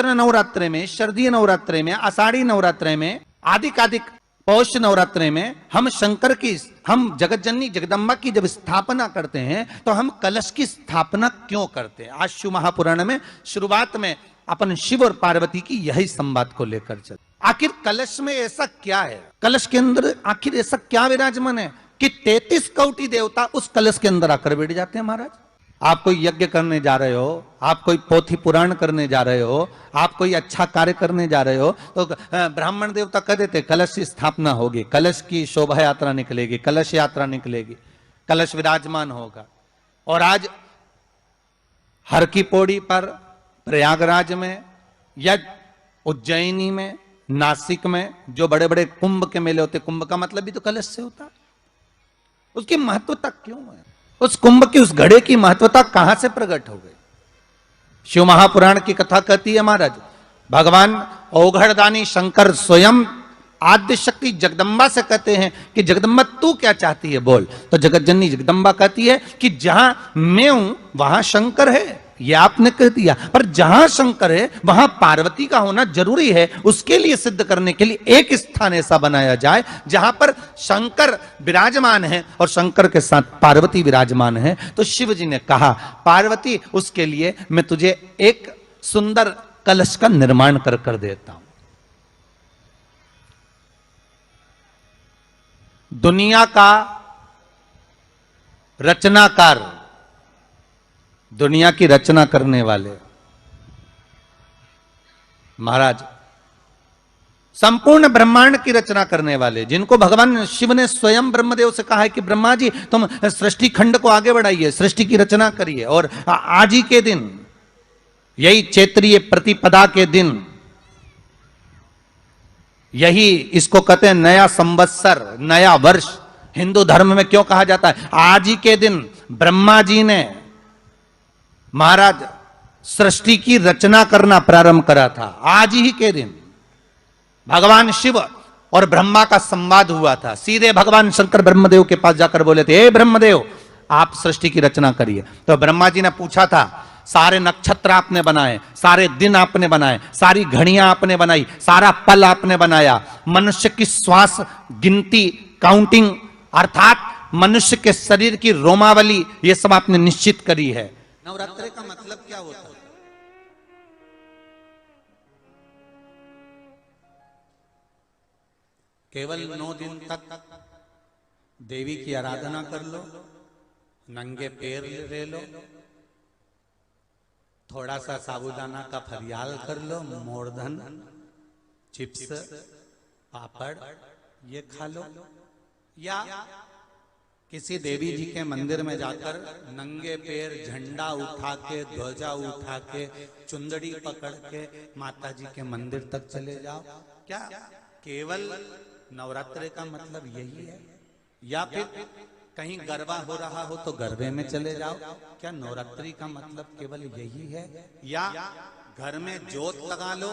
चैत्र नवरात्रे में, शरदीय नवरात्रे में, आषाढ़ी नवरात्रे में, आदिक पौष नवरात्रे में हम जगत जननी जगदम्बा की जब स्थापना करते हैं तो हम कलश की स्थापना क्यों करते हैं? आज शिव महापुराण में शुरुआत में अपन शिव और पार्वती की यही संवाद को लेकर चल। आखिर कलश में ऐसा क्या है? कलश के अंदर आखिर ऐसा क्या विराजमान है कि 33 कोटि देवता उस कलश के अंदर आकर बैठ जाते हैं? महाराज, आप कोई यज्ञ करने जा रहे हो, आप कोई पोथी पुराण करने जा रहे हो, आप कोई अच्छा कार्य करने जा रहे हो, तो ब्राह्मण देवता कह देते कलश की स्थापना होगी, कलश की शोभा यात्रा निकलेगी, कलश यात्रा निकलेगी, कलश विराजमान होगा। और आज हर की पौड़ी पर, प्रयागराज में या उज्जैनी में, नासिक में जो बड़े बड़े कुंभ के मेले होते, कुंभ का मतलब भी तो कलश से होता है। उसकी महत्वता क्यों है? उस कुंभ की, उस घड़े की महत्वता कहां से प्रकट हो गई? शिव महापुराण की कथा कहती है महाराज, भगवान औघड़दानी शंकर स्वयं आद्य शक्ति जगदम्बा से कहते हैं कि जगदम्बा तू क्या चाहती है बोल। तो जगत जननी जगदम्बा कहती है कि जहां मैं हूं वहां शंकर है। ये आपने कह दिया, पर जहां शंकर है वहां पार्वती का होना जरूरी है। उसके लिए सिद्ध करने के लिए एक स्थान ऐसा बनाया जाए जहां पर शंकर विराजमान है और शंकर के साथ पार्वती विराजमान है। तो शिव जी ने कहा, पार्वती उसके लिए मैं तुझे एक सुंदर कलश का निर्माण कर देता हूं। दुनिया का रचनाकार, दुनिया की रचना करने वाले महाराज, संपूर्ण ब्रह्मांड की रचना करने वाले, जिनको भगवान शिव ने स्वयं ब्रह्मदेव से कहा है कि ब्रह्मा जी तुम सृष्टि खंड को आगे बढ़ाइए, सृष्टि की रचना करिए। और आज ही के दिन, यही चैत्रीय प्रतिपदा के दिन, यही इसको कहते हैं नया संवत्सर, नया वर्ष। हिंदू धर्म में क्यों कहा जाता है? आज ही के दिन ब्रह्मा जी ने महाराज सृष्टि की रचना करना प्रारंभ करा था। आज ही के दिन भगवान शिव और ब्रह्मा का संवाद हुआ था। सीधे भगवान शंकर ब्रह्मदेव के पास जाकर बोले थे, हे ब्रह्मदेव आप सृष्टि की रचना करिए। तो ब्रह्मा जी ने पूछा था, सारे नक्षत्र आपने बनाए, सारे दिन आपने बनाए, सारी घड़ियां आपने बनाई, सारा पल आपने बनाया, मनुष्य की श्वास गिनती, काउंटिंग, अर्थात मनुष्य के शरीर की रोमावली, ये सब आपने निश्चित करी है। नवरात्रि का मतलब क्या होता है? केवल 9 दिन तक देवी की आराधना कर लो, नंगे पैर ले लो, थोड़ा सा साबूदाना का फरियाल कर लो, मोरधन, चिप्स, पापड़ ये खा लो, या किसी देवी जी के मंदिर में जाकर नंगे पैर झंडा उठा के, ध्वजा उठा के, चुंदड़ी पकड़ के माता जी के मंदिर तक चले जाओ। क्या केवल नवरात्रि का मतलब यही है? या फिर कहीं गरबा हो रहा हो तो गरबे में चले जाओ? क्या नवरात्रि का मतलब केवल यही है? या घर में जोत लगा लो,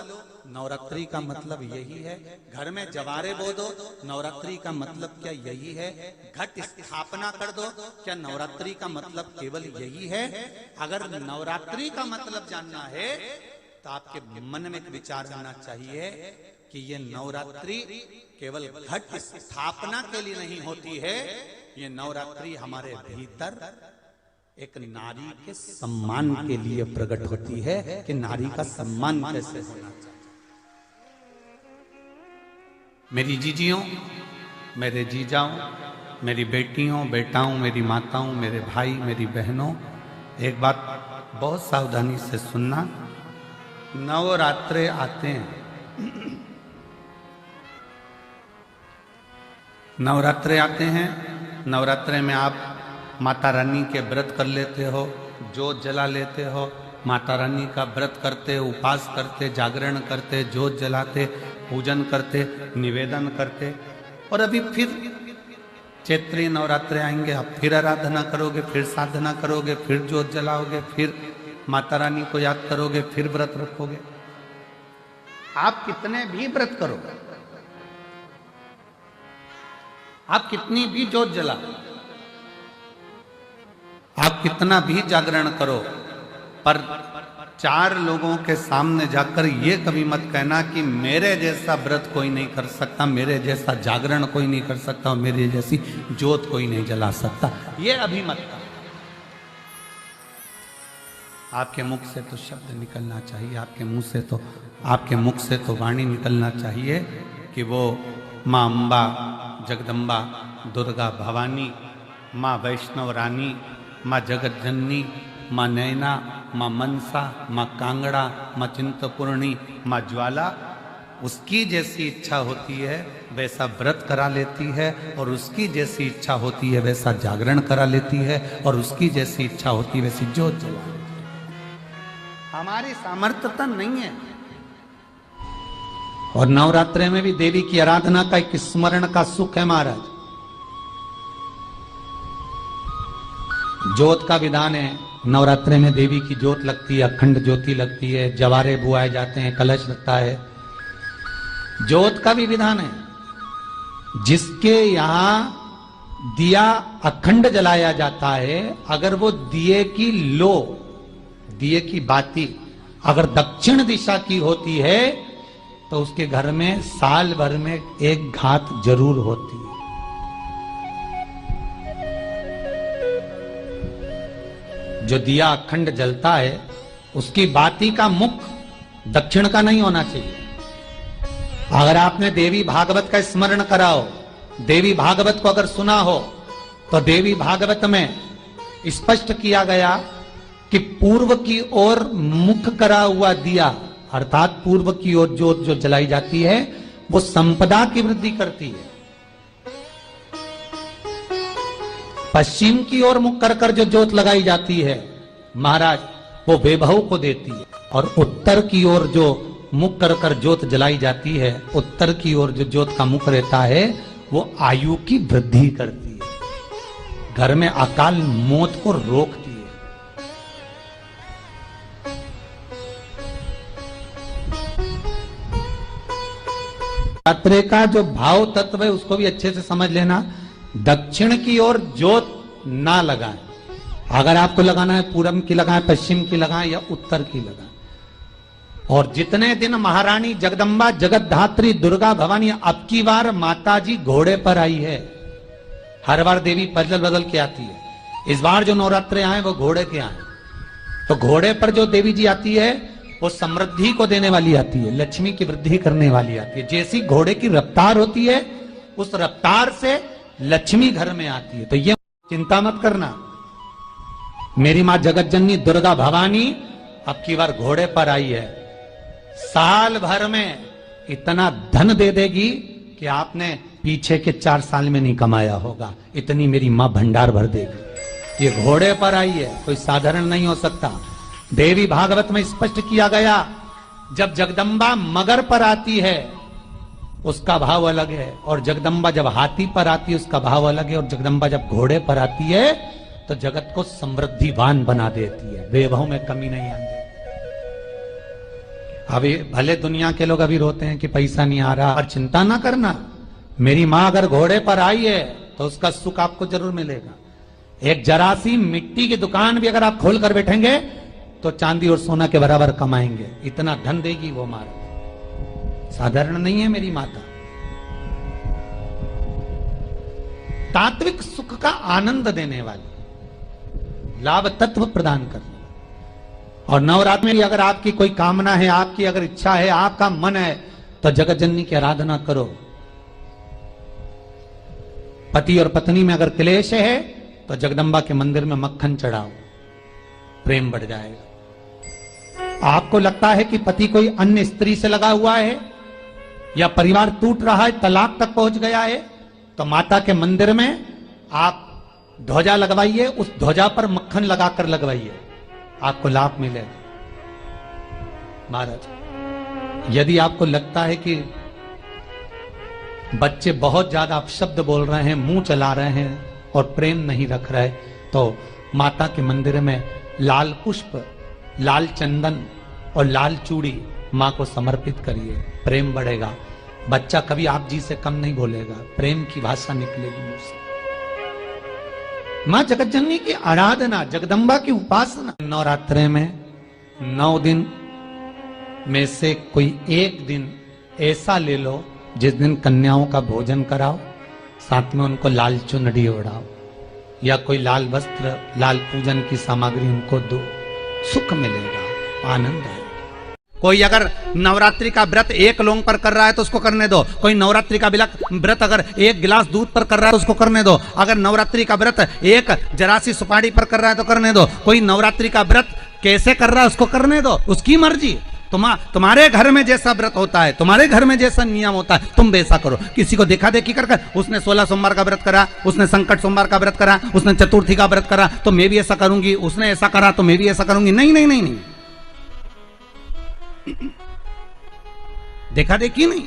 नवरात्रि का मतलब यही है? घर में जवारे बो दो, नवरात्रि का मतलब क्या यही है? घट स्थापना कर दो, क्या नवरात्रि का मतलब केवल यही है? अगर नवरात्रि का मतलब जानना है तो आपके मन में एक विचार आना चाहिए कि ये नवरात्रि केवल घट स्थापना के लिए नहीं होती है, ये नवरात्रि हमारे भीतर एक नारी के सम्मान के लिए प्रकट होती है कि नारी का सम्मान कैसे होना चाहिए। मेरी जीजियों, मेरे जीजाओं, मेरी बेटियों, बेटाओं, मेरी माताओं, मेरे भाई, मेरी बहनों, एक बात बहुत सावधानी से सुनना। नवरात्रे आते हैं, नवरात्रे आते हैं, नवरात्रे में आप माता रानी के व्रत कर लेते हो, जोत जला लेते हो, माता रानी का व्रत करते, उपवास करते, जागरण करते, जोत जलाते, पूजन करते, निवेदन करते। और अभी फिर चैत्री नवरात्रे आएंगे, आप फिर आराधना करोगे, फिर साधना करोगे, फिर जोत जलाओगे, फिर माता रानी को याद करोगे, फिर व्रत रखोगे। आप कितने भी व्रत करो, आप कितनी भी जोत जलाओ, आप कितना भी जागरण करो, पर चार लोगों के सामने जाकर ये कभी मत कहना कि मेरे जैसा व्रत कोई नहीं कर सकता, मेरे जैसा जागरण कोई नहीं कर सकता और मेरी जैसी ज्योत कोई नहीं जला सकता। ये अभी मत कहो। आपके मुख से तो शब्द निकलना चाहिए, आपके मुंह से तो, आपके मुख से तो वाणी निकलना चाहिए कि वो माँ अम्बा, जगदम्बा, दुर्गा भवानी, माँ वैष्णव रानी, माँ जगत जननी, माँ नैना, माँ मनसा, माँ कांगड़ा, माँ चिंतपूर्णी, माँ ज्वाला, उसकी जैसी इच्छा होती है वैसा व्रत करा लेती है, और उसकी जैसी इच्छा होती है वैसा जागरण करा लेती है, और उसकी जैसी इच्छा होती है वैसी ज्योत जला लेती है। हमारी सामर्थ्यता नहीं है। और नवरात्रे में भी देवी की आराधना का एक स्मरण का सुख है महाराज। ज्योत का विधान है, नवरात्रे में देवी की ज्योत लगती है, अखंड ज्योति लगती है, जवारे बुआए जाते हैं, कलश लगता है। ज्योत का भी विधान है। जिसके यहां दिया अखंड जलाया जाता है, अगर वो दिए की लो, दिए की बाती अगर दक्षिण दिशा की होती है तो उसके घर में साल भर में एक घात जरूर होती है। जो दिया अखंड जलता है उसकी बाती का मुख दक्षिण का नहीं होना चाहिए। अगर आपने देवी भागवत का स्मरण करा हो, देवी भागवत को अगर सुना हो, तो देवी भागवत में स्पष्ट किया गया कि पूर्व की ओर मुख करा हुआ दिया, अर्थात पूर्व की ओर ज्योत जो जलाई जाती है वो संपदा की वृद्धि करती है। पश्चिम की ओर मुख कर कर जो ज्योत लगाई जाती है महाराज वो वैभव को देती है, और उत्तर की ओर जो मुख कर कर ज्योत जलाई जाती है, उत्तर की ओर जो ज्योत का मुख रहता है वो आयु की वृद्धि करती है, घर में अकाल मौत को रोकती है। नवरात्रे का जो भाव तत्व है उसको भी अच्छे से समझ लेना। दक्षिण की ओर ज्योत ना लगाएं। अगर आपको लगाना है पूरब की लगाएं, पश्चिम की लगाएं या उत्तर की लगाएं। और जितने दिन महारानी जगदम्बा, जगतधात्री, दुर्गा भवानी, अब की बार माताजी घोड़े पर आई है। हर बार देवी बदल बदल के आती है, इस बार जो नवरात्रे आए वो घोड़े के आए। तो घोड़े पर जो देवी जी आती है वो समृद्धि को देने वाली आती है, लक्ष्मी की वृद्धि करने वाली आती है। जैसी घोड़े की रफ्तार होती है उस रफ्तार से लक्ष्मी घर में आती है। तो ये चिंता मत करना, मेरी मां जगत जननी दुर्गा भवानी अब की बार घोड़े पर आई है, साल भर में इतना धन दे देगी कि आपने पीछे के 4 साल में नहीं कमाया होगा, इतनी मेरी मां भंडार भर देगी। ये घोड़े पर आई है, कोई साधारण नहीं हो सकता। देवी भागवत में स्पष्ट किया गया, जब जगदम्बा मगर पर आती है उसका भाव अलग है, और जगदम्बा जब हाथी पर आती है उसका भाव अलग है, और जगदम्बा जब घोड़े पर आती है तो जगत को समृद्धिवान बना देती है, वैभव में कमी नहीं आती। अभी भले दुनिया के लोग अभी रोते हैं कि पैसा नहीं आ रहा, और चिंता ना करना, मेरी मां अगर घोड़े पर आई है तो उसका सुख आपको जरूर मिलेगा। एक जरा सी मिट्टी की दुकान भी अगर आप खोल कर बैठेंगे तो चांदी और सोना के बराबर कमाएंगे, इतना धन देगी वो मारा, साधारण नहीं है मेरी माता। तात्विक सुख का आनंद देने वाली, लाभ तत्व प्रदान करने वाली। और नवरात्र में अगर आपकी कोई कामना है, आपकी अगर इच्छा है, आपका मन है, तो जगत जननी की आराधना करो। पति और पत्नी में अगर क्लेश है तो जगदम्बा के मंदिर में मक्खन चढ़ाओ, प्रेम बढ़ जाएगा। आपको लगता है कि पति कोई अन्य स्त्री से लगा हुआ है या परिवार टूट रहा है, तलाक तक पहुंच गया है, तो माता के मंदिर में आप ध्वजा लगवाइए, उस ध्वजा पर मक्खन लगाकर लगवाइए, आपको लाभ मिलेगा। महाराज यदि आपको लगता है कि बच्चे बहुत ज्यादा अपशब्द बोल रहे हैं, मुंह चला रहे हैं और प्रेम नहीं रख रहे, तो माता के मंदिर में लाल पुष्प, लाल चंदन और लाल चूड़ी मां को समर्पित करिए, प्रेम बढ़ेगा। बच्चा कभी आप जी से कम नहीं बोलेगा, प्रेम की भाषा निकलेगी मुंह से। मां जगत जननी की आराधना, जगदम्बा की उपासना। नवरात्रे में 9 दिन में से कोई एक दिन ऐसा ले लो जिस दिन कन्याओं का भोजन कराओ, साथ में उनको लाल चुनरी ओढ़ाओ या कोई लाल वस्त्र, लाल पूजन की सामग्री उनको दो, सुख मिलेगा, आनंद है। कोई अगर नवरात्रि का व्रत एक लौंग पर कर रहा है तो उसको करने दो। कोई नवरात्रि का व्रत अगर एक गिलास दूध पर कर रहा है तो उसको करने दो। अगर नवरात्रि का व्रत एक जरासी सुपारी पर कर रहा है तो करने दो। कोई नवरात्रि का व्रत कैसे कर रहा है उसको करने दो, उसकी मर्जी। तुम्हारे घर में जैसा व्रत होता है, तुम्हारे घर में जैसा नियम होता है, तुम वैसा करो। किसी को देखा देखी कर उसने 16 सोमवार का व्रत करा, उसने संकट सोमवार का व्रत करा, उसने चतुर्थी का व्रत करा तो मैं भी ऐसा करूंगी, उसने ऐसा करा तो मैं भी ऐसा करूंगी। नहीं नहीं नहीं नहीं, देखा देखी नहीं।